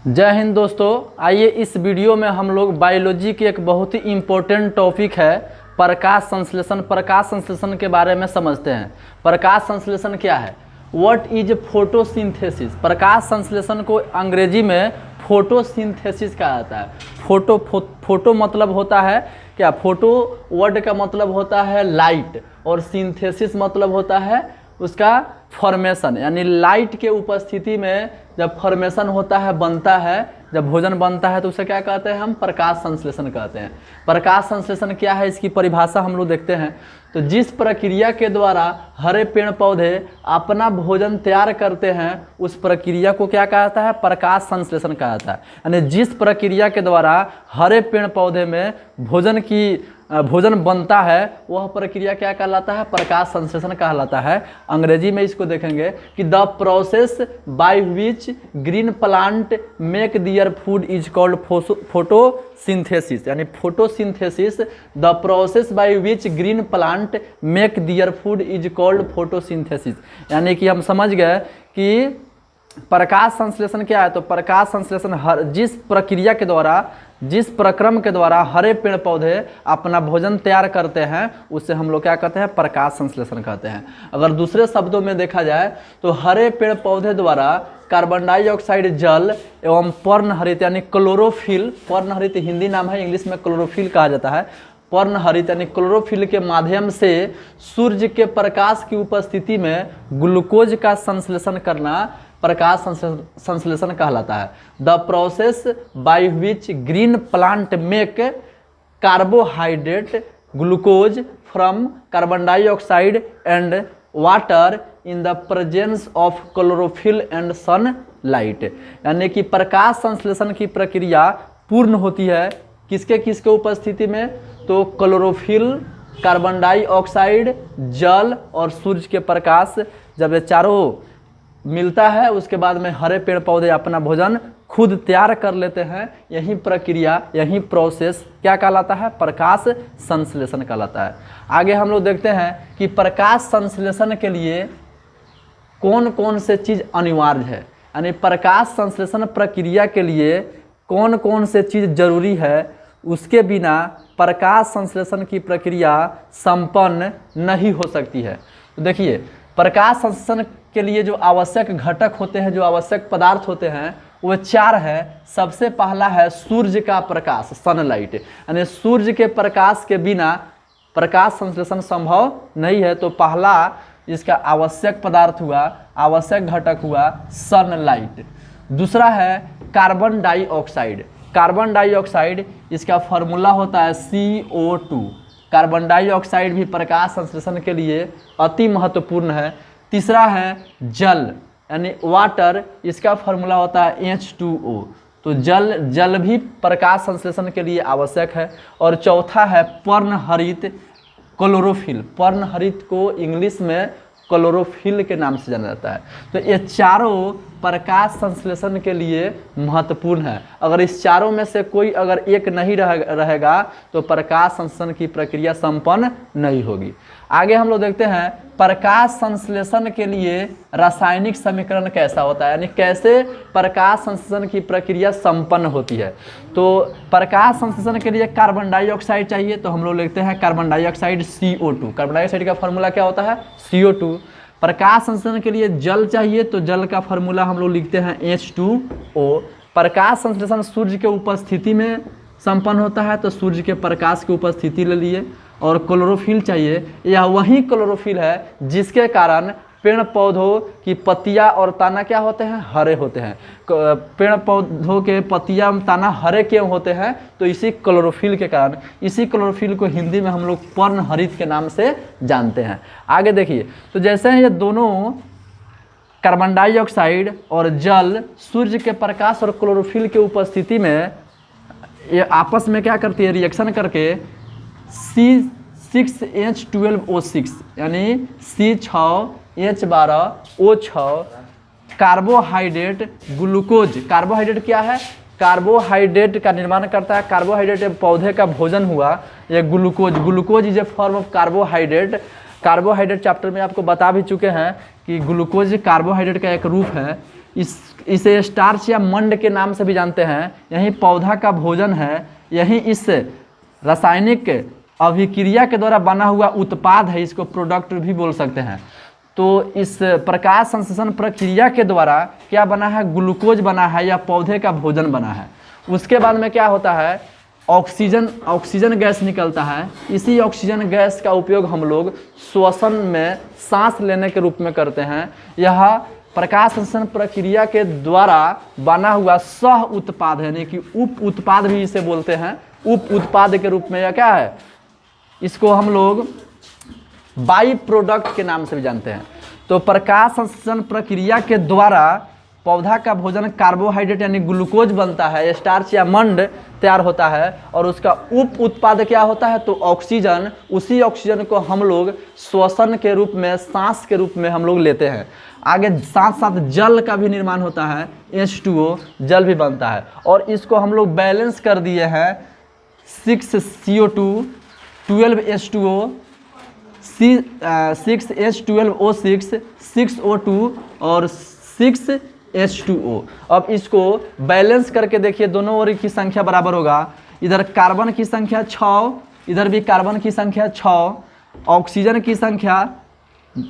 जय हिंद दोस्तों, आइए इस वीडियो में हम लोग बायोलॉजी के एक बहुत ही इम्पोर्टेंट टॉपिक है प्रकाश संश्लेषण। प्रकाश संश्लेषण के बारे में समझते हैं। प्रकाश संश्लेषण क्या है? What is photosynthesis? प्रकाश संश्लेषण को अंग्रेजी में फोटोसिंथेसिस कहा जाता है। फोटो मतलब होता है क्या? फोटो वर्ड का मतलब होता है लाइट, और सिंथेसिस मतलब होता है उसका फॉर्मेशन, यानी लाइट के उपस्थिति में जब फॉर्मेशन होता है, बनता है, जब भोजन बनता है तो उसे क्या कहते हैं? हम प्रकाश संश्लेषण कहते हैं। प्रकाश संश्लेषण क्या है, इसकी परिभाषा हम लोग देखते हैं। तो जिस प्रक्रिया के द्वारा हरे पेड़ पौधे अपना भोजन तैयार करते हैं उस प्रक्रिया को क्या कहता है? प्रकाश संश्लेषण कहा जाता है। यानी जिस प्रक्रिया के द्वारा हरे पेड़ पौधे में भोजन बनता है वह प्रक्रिया क्या कहलाता है? प्रकाश संश्लेषण कहलाता है। अंग्रेजी में इसको देखेंगे कि the process by which green plant make their food is called photosynthesis. यानी photosynthesis, the process by which green plant make their food is called photosynthesis. यानी कि हम समझ गए कि प्रकाश संश्लेषण क्या है। तो प्रकाश संश्लेषण जिस प्रक्रम के द्वारा हरे पेड़ पौधे अपना भोजन तैयार करते हैं उससे हम लोग क्या कहते हैं? प्रकाश संश्लेषण कहते हैं। अगर दूसरे शब्दों में देखा जाए तो हरे पेड़ पौधे द्वारा कार्बन डाइऑक्साइड, जल एवं पर्णहरित यानी क्लोरोफिल, पर्णहरित हिंदी नाम है, इंग्लिश में क्लोरोफिल कहा जाता है। पर्णहरित यानी क्लोरोफिल के माध्यम से सूर्य के प्रकाश की उपस्थिति में ग्लूकोज का संश्लेषण करना प्रकाश संश्लेषण कहलाता है। The process by which green plant make carbohydrate, glucose from carbon dioxide and water in the presence of chlorophyll and sunlight. यानी कि प्रकाश संश्लेषण की प्रक्रिया पूर्ण होती है किसके उपस्थिति में? तो क्लोरोफिल, कार्बन डाइऑक्साइड, जल और सूर्य के प्रकाश, जब ये चारों मिलता है उसके बाद में हरे पेड़ पौधे अपना भोजन खुद तैयार कर लेते हैं। यही प्रक्रिया, यही प्रोसेस क्या कहलाता है? प्रकाश संश्लेषण कहलाता है। आगे हम लोग देखते हैं कि प्रकाश संश्लेषण के लिए कौन कौन से चीज़ अनिवार्य है। यानी प्रकाश संश्लेषण प्रक्रिया के लिए कौन कौन से चीज़ जरूरी है, उसके बिना प्रकाश संश्लेषण की प्रक्रिया संपन्न नहीं हो सकती है। तो देखिए, प्रकाश संश्लेषण के लिए जो आवश्यक घटक होते हैं, जो आवश्यक पदार्थ होते हैं, वो 4 है। सबसे पहला है सूर्य का प्रकाश, सनलाइट। यानी सूर्य के प्रकाश के बिना प्रकाश संश्लेषण संभव नहीं है। तो पहला इसका आवश्यक पदार्थ हुआ, आवश्यक घटक हुआ सनलाइट। दूसरा है कार्बन डाइऑक्साइड। कार्बन डाइऑक्साइड, इसका फॉर्मूला होता है CO2। कार्बन डाइऑक्साइड भी प्रकाश संश्लेषण के लिए अति महत्वपूर्ण है। तीसरा है जल यानी वाटर, इसका फॉर्मूला होता है H2O। तो जल भी प्रकाश संश्लेषण के लिए आवश्यक है। और चौथा है पर्णहरित, क्लोरोफिल। पर्णहरित को इंग्लिश में क्लोरोफिल के नाम से जाना जाता है। तो ये चारों प्रकाश संश्लेषण के लिए महत्वपूर्ण है। अगर इस चारों में से कोई अगर एक नहीं रहेगा तो प्रकाश संश्लेषण की प्रक्रिया संपन्न नहीं होगी। आगे हम लोग देखते हैं प्रकाश संश्लेषण के लिए रासायनिक समीकरण कैसा होता है, यानी कैसे प्रकाश संश्लेषण की प्रक्रिया संपन्न होती है। तो प्रकाश संश्लेषण के लिए कार्बन डाइऑक्साइड चाहिए, तो हम लोग लिखते हैं carbon dioxide CO2। Carbon dioxide का फॉर्मूला क्या होता है? CO2। प्रकाश संश्लेषण के लिए जल चाहिए, तो जल का फॉर्मूला हम लोग लिखते हैं H2O। प्रकाश संश्लेषण सूर्य के उपस्थिति में संपन्न होता है, तो सूर्य के प्रकाश की उपस्थिति ले लिए। और क्लोरोफिल चाहिए, यह वही क्लोरोफिल है जिसके कारण पेड़ पौधों की पत्तियां और तना क्या होते हैं? हरे होते हैं। पेड़ पौधों के पत्तियां तना हरे क्यों होते हैं? तो इसी क्लोरोफिल के कारण। इसी क्लोरोफिल को हिंदी में हम लोग पर्णहरित के नाम से जानते हैं। आगे देखिए, तो जैसे ये दोनों कार्बन डाइऑक्साइड और जल सूर्य के प्रकाश और क्लोरोफिल के उपस्थिति में ये आपस में क्या करती है? रिएक्शन करके C6H12O6 यानी C6H12O6 कार्बोहाइड्रेट, ग्लूकोज। कार्बोहाइड्रेट क्या है? कार्बोहाइड्रेट का निर्माण करता है। कार्बोहाइड्रेट पौधे का भोजन हुआ, यह glucose. Glucose is a form of carbohydrate carbohydrate chapter में आपको बता भी चुके हैं कि ग्लूकोज कार्बोहाइड्रेट का एक रूप है। इसे स्टार्च या मंड के नाम से भी जानते हैं। यही पौधा का भोजन है, यही इस रासायनिक अभिक्रिया के द्वारा बना हुआ उत्पाद है, इसको प्रोडक्ट भी बोल सकते हैं। तो इस प्रकाश संश्लेषण प्रक्रिया के द्वारा क्या बना है, ग्लूकोज बना है या पौधे का भोजन बना है। उसके बाद में क्या होता है, ऑक्सीजन गैस निकलता है। इसी ऑक्सीजन गैस का उपयोग हम लोग श्वसन में सांस लेने के रूप में करते हैं। यह प्रकाश संश्लेषण प्रक्रिया के द्वारा बना हुआ सह उत्पाद है, यानी कि उप उत्पाद भी इसे बोलते हैं। उप उत्पाद के रूप में यह क्या है, इसको हम लोग बाई प्रोडक्ट के नाम से भी जानते हैं। तो प्रकाश संश्लेषण प्रक्रिया के द्वारा पौधा का भोजन कार्बोहाइड्रेट यानी ग्लूकोज बनता है, स्टार्च या मंड तैयार होता है, और उसका उप उत्पाद क्या होता है, तो ऑक्सीजन। उसी ऑक्सीजन को हम लोग श्वसन के रूप में, सांस के रूप में हम लोग लेते हैं। आगे साथ साथ जल का भी निर्माण होता है, H2O जल भी बनता है। और इसको हम लोग बैलेंस कर दिए हैं 6 CO2, 12 H2O, 6 H12O6, 6 O2 और 6 H2O। अब इसको बैलेंस करके देखिए, दोनों ओर की संख्या बराबर होगा। इधर कार्बन की संख्या 6, इधर भी कार्बन की संख्या 6, ऑक्सीजन की संख्या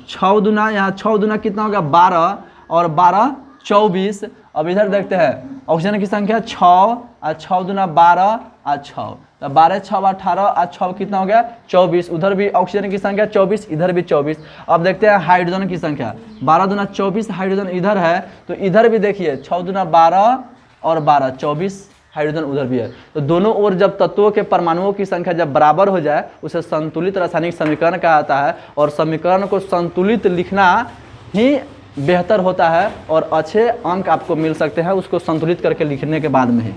6 दूना, यहाँ 6 दूना कितना होगा 12, और 12 24। अब इधर देखते हैं ऑक्सीजन की संख्या 6 और 6 दूना 12 और 6, तो 12 6 18 और 6 कितना हो गया 24। उधर भी ऑक्सीजन की संख्या 24, इधर भी 24। अब देखते हैं हाइड्रोजन की संख्या, 12 दूना 24 हाइड्रोजन इधर है, तो इधर भी देखिए 6 दूना 12 और 12 24 हाइड्रोजन उधर भी है। तो दोनों ओर जब तत्वों के परमाणुओं की संख्या जब बराबर हो जाए उसे संतुलित रासायनिक समीकरण कहा जाता है। और समीकरण को संतुलित लिखना ही बेहतर होता है और अच्छे अंक आपको मिल सकते हैं उसको संतुलित करके लिखने के बाद में ही।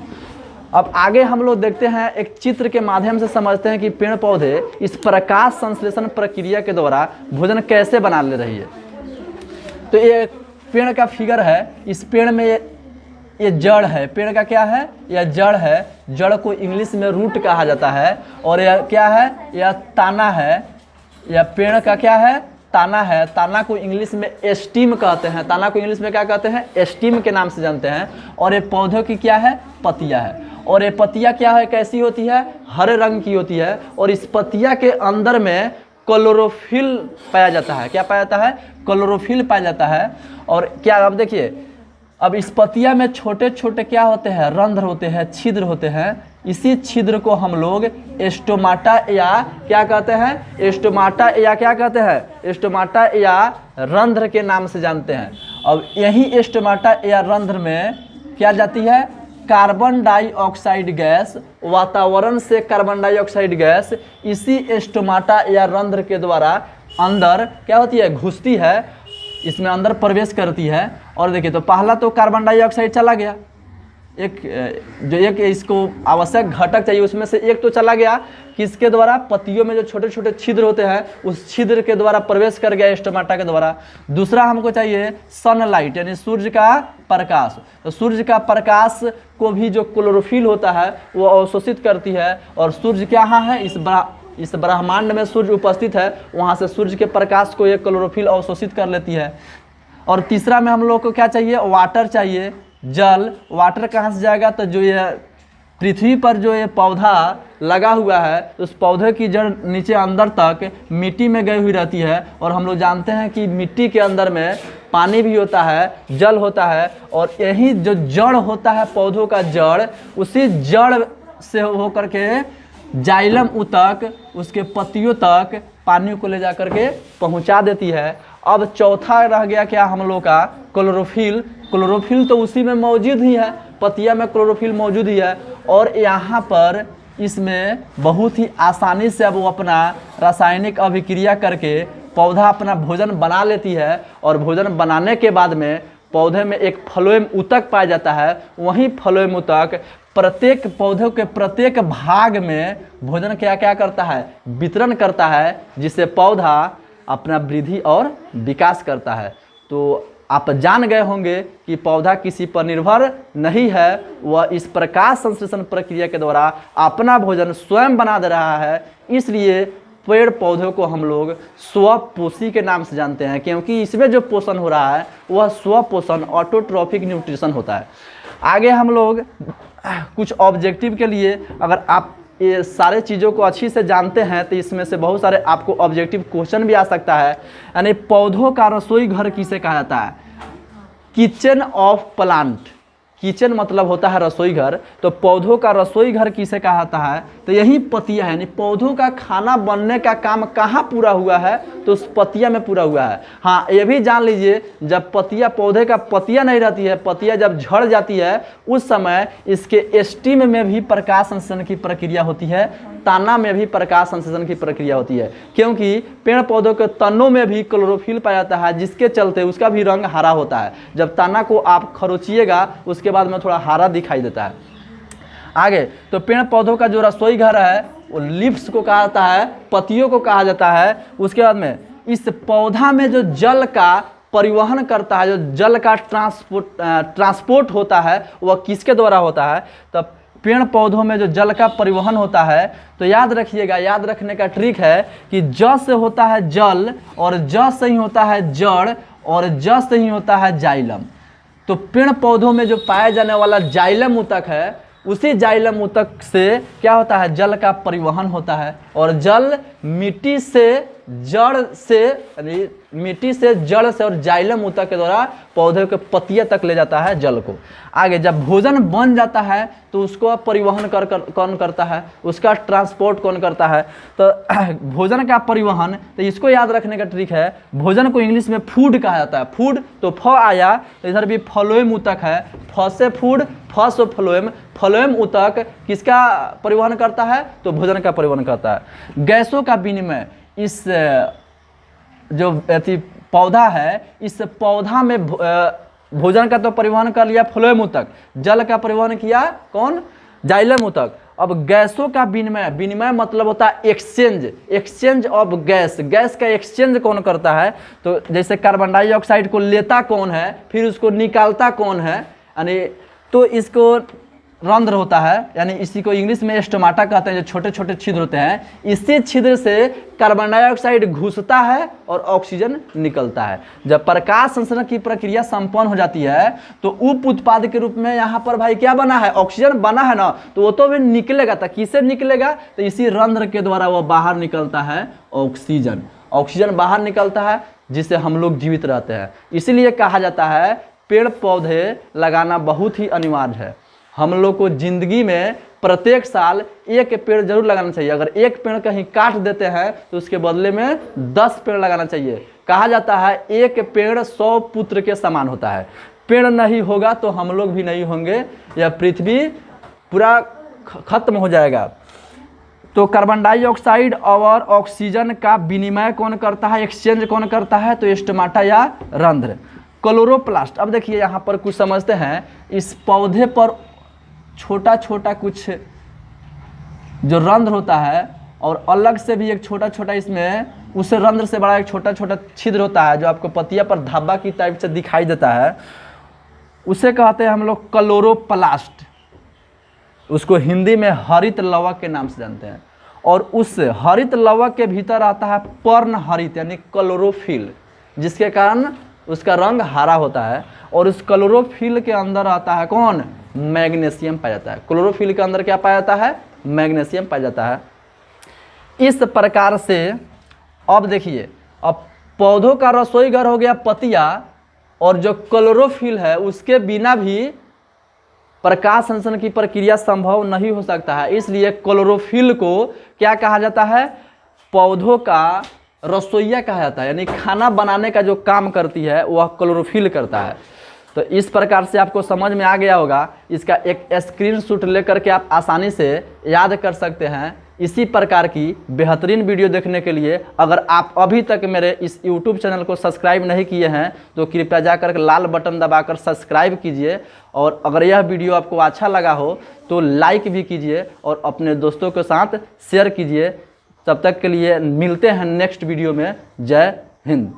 अब आगे हम लोग देखते हैं, एक चित्र के माध्यम से समझते हैं कि पेड़ पौधे इस प्रकाश संश्लेषण प्रक्रिया के द्वारा भोजन कैसे बना ले रही है। तो ये पेड़ का फिगर है, इस पेड़ में ये जड़ है, पेड़ का क्या है, यह जड़ है। जड़ को इंग्लिश में रूट कहा जाता है। और यह क्या है, यह ताना है। यह पेड़ का क्या है, ताना है। ताना को इंग्लिश में एस्टीम कहते हैं। ताना को इंग्लिश में क्या कहते हैं, एस्टीम के नाम से जानते हैं। और ये पौधों की क्या है, पत्तियां है। और ये पत्तियां क्या है, कैसी होती है, हरे रंग की होती है। और इस पत्तियां के अंदर में क्लोरोफिल पाया जाता है। क्या पाया जाता है, क्लोरोफिल पाया जाता है। और क्या, अब देखिए, अब इस पत्तियां में छोटे छोटे क्या होते हैं, रंध्र होते हैं, छिद्र होते हैं। इसी छिद्र को हम लोग स्टोमाटा या क्या कहते हैं, स्टोमाटा या क्या कहते हैं, स्टोमाटा या रंध्र के नाम से जानते हैं। अब यही स्टोमाटा या रंध्र में क्या जाती है, कार्बन डाइऑक्साइड गैस, वातावरण से कार्बन डाइऑक्साइड गैस इसी स्टोमाटा या रंध्र के द्वारा अंदर क्या होती है, घुसती है, इसमें अंदर प्रवेश करती है। और देखिए, तो पहला तो कार्बन डाइऑक्साइड चला गया, एक इसको आवश्यक घटक चाहिए उसमें से एक तो चला गया, किसके द्वारा, पत्तियों में जो छोटे छोटे छिद्र होते हैं उस छिद्र के द्वारा प्रवेश कर गया स्टोमाटा के द्वारा। दूसरा हमको चाहिए सनलाइट यानी सूर्य का प्रकाश। तो सूर्य का प्रकाश को भी जो क्लोरोफिल होता है वो अवशोषित करती है। और सूर्य क्या है, इस ब्रह्मांड में सूर्य उपस्थित है, वहाँ से सूर्य के प्रकाश को ये क्लोरोफिल अवशोषित कर लेती है। और तीसरा में हम लोग को क्या चाहिए, वाटर चाहिए, जल। वाटर कहाँ से जाएगा, तो जो ये पृथ्वी पर जो ये पौधा लगा हुआ है उस पौधे की जड़ नीचे अंदर तक मिट्टी में गई हुई रहती है। और हम लोग जानते हैं कि मिट्टी के अंदर में पानी भी होता है, जल होता है। और यही जो जड़ होता है पौधों का जड़, उसी जड़ से होकर के जाइलम तक, उसके पत्तियों तक पानी को ले जा करके पहुंचा देती है। अब चौथा रह गया क्या हम लोग का, क्लोरोफिल। क्लोरोफिल तो उसी में मौजूद ही है, पत्तियां में क्लोरोफिल मौजूद ही है। और यहाँ पर इसमें बहुत ही आसानी से अब वो अपना रासायनिक अभिक्रिया करके पौधा अपना भोजन बना लेती है। और भोजन बनाने के बाद में पौधे में एक फ्लोएम ऊतक पाया जाता है। वहीं फ्लोएम ऊतक प्रत्येक पौधों के प्रत्येक भाग में भोजन क्या क्या करता है, वितरण करता है, जिससे पौधा अपना वृद्धि और विकास करता है। तो आप जान गए होंगे कि पौधा किसी पर निर्भर नहीं है, वह इस प्रकाश संश्लेषण प्रक्रिया के द्वारा अपना भोजन स्वयं बना दे रहा है। इसलिए पेड़ पौधों को हम लोग स्वपोषी के नाम से जानते हैं, क्योंकि इसमें जो पोषण हो रहा है वह स्वपोषण ऑटोट्रॉफिक न्यूट्रिशन होता है। आगे हम लोग कुछ ऑब्जेक्टिव के लिए, अगर आप ये सारे चीज़ों को अच्छी से जानते हैं तो इसमें से बहुत सारे आपको ऑब्जेक्टिव क्वेश्चन भी आ सकता है। यानी पौधों का रसोई घर किसे कहा जाता है? Kitchen of plant. किचन मतलब होता है रसोई घर, तो पौधों का रसोई घर किसे कहा जाता है? तो यही पत्तियां है। यानी पौधों का खाना बनने का काम कहाँ पूरा हुआ है? तो उस पत्तियां में पूरा हुआ है। हाँ, ये भी जान लीजिए, जब पत्तियां, पौधे का पत्तियां नहीं रहती है, पत्तियां जब झड़ जाती है, उस समय इसके स्टीम में भी प्रकाश संश्लेषण की प्रक्रिया होती है, तना में भी प्रकाश संश्लेषण की प्रक्रिया होती है, क्योंकि पेड़ पौधों के तनों में भी क्लोरोफिल पाया जाता है, जिसके चलते उसका भी रंग हरा होता है। जब तना को आप खरोचिएगा उसके बाद में थोड़ा हरा दिखाई देता है। आगे तो पेड़ पौधों का जो रसोई घर है वो लीव्स को कहा जाता है, पत्तियों को कहा जाता है। उसके बाद में इस पौधा में जो जल का परिवहन करता है, जो जल का ट्रांसपोर्ट होता है, वह किसके द्वारा होता है? तब पेड़ पौधों में जो जल का परिवहन होता है, तो याद रखिएगा, याद रखने का ट्रिक है कि ज से होता है जल, और ज से ही होता है जड़, और ज से ही होता है जाइलम। तो पेड़ पौधों में जो पाया जाने वाला जाइलम ऊतक है, उसी जाइलम ऊतक से क्या होता है? जल का परिवहन होता है, और जल मिट्टी से जड़ से, यानी मिट्टी से जड़ से और जाइलम ऊतक के द्वारा पौधे के पत्तियां तक ले जाता है जल को। आगे जब भोजन बन जाता है तो उसको परिवहन कौन करता है? उसका ट्रांसपोर्ट कौन करता है? तो भोजन का परिवहन, तो इसको याद रखने का ट्रिक है, भोजन को इंग्लिश में फूड कहा जाता है। फूड तो फ आया, तो इधर भी फ्लोएम ऊतक है, फ से फूड, फ से फ्लोएम। फ्लोएम ऊतक किसका परिवहन करता है? तो भोजन का परिवहन करता है। गैसों का विनिमय, इस जो पौधा है, इस पौधा में भोजन का तो परिवहन कर लिया फ्लोएम ऊतक, जल का परिवहन किया कौन? जाइलम ऊतक। अब गैसों का विनिमय, विनिमय मतलब होता है exchange, exchange of gas. Gas का एक्सचेंज कौन करता है? तो जैसे कार्बन डाइऑक्साइड को लेता कौन है, फिर उसको निकालता कौन है? यानी तो इसको रंध्र होता है, यानी इसी को इंग्लिश में स्टोमाटा कहते हैं, जो छोटे छोटे छिद्र होते हैं। इसी छिद्र से कार्बन डाइऑक्साइड घुसता है और ऑक्सीजन निकलता है। जब प्रकाश संश्लेषण की प्रक्रिया संपन्न हो जाती है तो उप उत्पाद के रूप में यहाँ पर भाई क्या बना है? ऑक्सीजन बना है ना, तो वो तो भी निकलेगा। तो किससे निकलेगा? तो इसी रंध्र के द्वारा वो बाहर निकलता है ऑक्सीजन। ऑक्सीजन बाहर निकलता है जिससे हम लोग जीवित रहते हैं। इसीलिए कहा जाता है पेड़ पौधे लगाना बहुत ही अनिवार्य है। हम लोग को जिंदगी में प्रत्येक साल एक पेड़ जरूर लगाना चाहिए। अगर एक पेड़ कहीं काट देते हैं तो उसके बदले में 10 पेड़ लगाना चाहिए। कहा जाता है एक पेड़ 100 पुत्र के समान होता है। पेड़ नहीं होगा तो हम लोग भी नहीं होंगे, यह पृथ्वी पूरा खत्म हो जाएगा। तो कार्बन डाइऑक्साइड और ऑक्सीजन का विनिमय कौन करता है? एक्सचेंज कौन करता है? तो स्टोमाटा या रंध्र। क्लोरोप्लास्ट। अब देखिए यहाँ पर कुछ समझते हैं। इस पौधे पर छोटा छोटा कुछ जो रंध्र होता है, और अलग से भी एक छोटा छोटा इसमें उस रंध्र से बड़ा एक छोटा छोटा छिद्र होता है, जो आपको पत्तियां पर धब्बा की टाइप से दिखाई देता है, उसे कहते हैं हम लोग क्लोरोप्लास्ट। उसको हिंदी में हरित लवक के नाम से जानते हैं। और उस हरित लवक के भीतर आता है पर्ण हरित यानी क्लोरोफिल, जिसके कारण उसका रंग हरा होता है। और उस क्लोरोफिल के अंदर आता है कौन? मैग्नीशियम पाया जाता है। क्लोरोफिल के अंदर क्या पाया जाता है? मैग्नीशियम पाया जाता है। इस प्रकार से अब देखिए, अब पौधों का रसोई घर हो गया पत्तियां, और जो क्लोरोफिल है उसके बिना भी प्रकाश संश्लेषण की प्रक्रिया संभव नहीं हो सकता है। इसलिए क्लोरोफिल को क्या कहा जाता है? पौधों का रसोइया कहा जाता है। यानी खाना बनाने का जो काम करती है वह क्लोरोफिल करता है। तो इस प्रकार से आपको समझ में आ गया होगा। इसका एक स्क्रीनशॉट लेकर के आप आसानी से याद कर सकते हैं। इसी प्रकार की बेहतरीन वीडियो देखने के लिए अगर आप अभी तक मेरे इस YouTube चैनल को सब्सक्राइब नहीं किए हैं तो कृपया जाकर लाल बटन दबाकर सब्सक्राइब कीजिए। और अगर यह वीडियो आपको अच्छा लगा हो तो लाइक भी कीजिए और अपने दोस्तों के साथ शेयर कीजिए। तब तक के लिए मिलते हैं नेक्स्ट वीडियो में। जय हिंद।